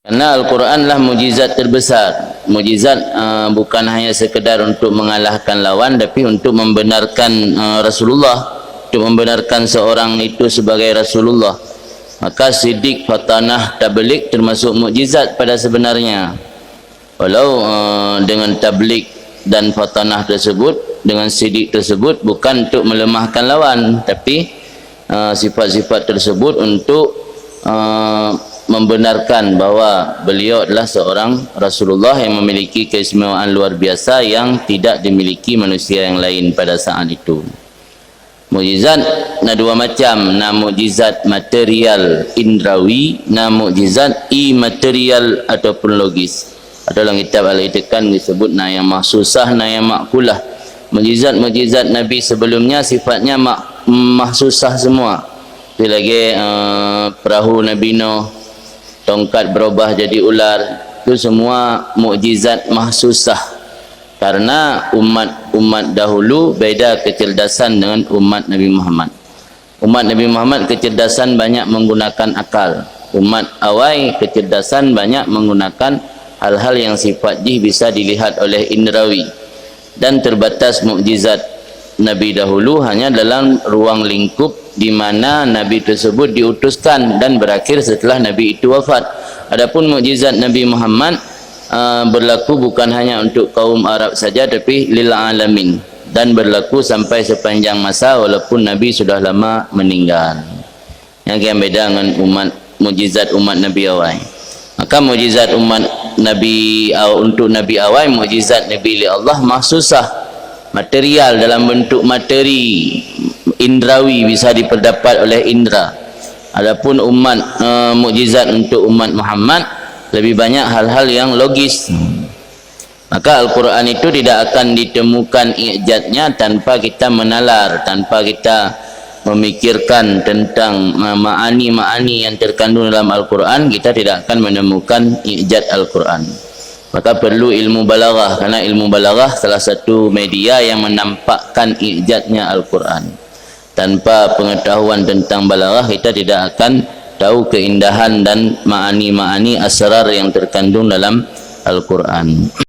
Karena Al-Quranlah mujizat terbesar. Mujizat bukan hanya sekedar untuk mengalahkan lawan, tapi untuk membenarkan Rasulullah, untuk membenarkan seorang itu sebagai Rasulullah. Maka sidik, fatanah, tabligh termasuk mujizat pada sebenarnya. Walau dengan tabligh dan fatanah tersebut, dengan sidik tersebut bukan untuk melemahkan lawan, tapi sifat-sifat tersebut untuk membenarkan bahawa beliau adalah seorang Rasulullah yang memiliki keistimewaan luar biasa yang tidak dimiliki manusia yang lain pada saat itu. Mukjizat ada dua macam, na mukjizat material indrawi, na mukjizat imaterial ataupun logis. Dalam kitab Al-I'tiqan disebut na yang mahsusah, na yang makulah. Mukjizat-mukjizat Nabi sebelumnya sifatnya mahsusah semua. Itu lagi perahu Nabi Nuh, tongkat berubah jadi ular, itu semua mukjizat mahsusah. Karena umat dahulu beda kecerdasan dengan umat Nabi Muhammad. Umat Nabi Muhammad kecerdasan banyak menggunakan akal. Umat awal kecerdasan banyak menggunakan hal-hal yang sifat jih bisa dilihat oleh indrawi. Dan terbatas mukjizat Nabi dahulu hanya dalam ruang lingkup di mana Nabi tersebut diutuskan dan berakhir setelah Nabi itu wafat. Adapun mukjizat Nabi Muhammad berlaku bukan hanya untuk kaum Arab saja, tapi lil alamin, dan berlaku sampai sepanjang masa walaupun Nabi sudah lama meninggal. Yang beda dengan mukjizat umat Nabi awal. Maka mukjizat umat Nabi untuk Nabi awal, mukjizat Nabi li Allah mahsusah, material dalam bentuk materi indrawi, bisa diperdapat oleh indra. Adapun mukjizat untuk umat Muhammad lebih banyak hal-hal yang logis. Maka Al-Quran itu tidak akan ditemukan i'jaznya tanpa kita menalar, tanpa kita memikirkan tentang ma'ani-ma'ani yang terkandung dalam Al-Quran. Kita tidak akan menemukan i'jaz Al-Quran. Maka perlu ilmu balaghah, karena ilmu balaghah salah satu media yang menampakkan i'jaznya Al-Quran. Tanpa pengetahuan tentang balaghah, kita tidak akan tahu keindahan dan ma'ani-ma'ani asrar yang terkandung dalam Al-Quran.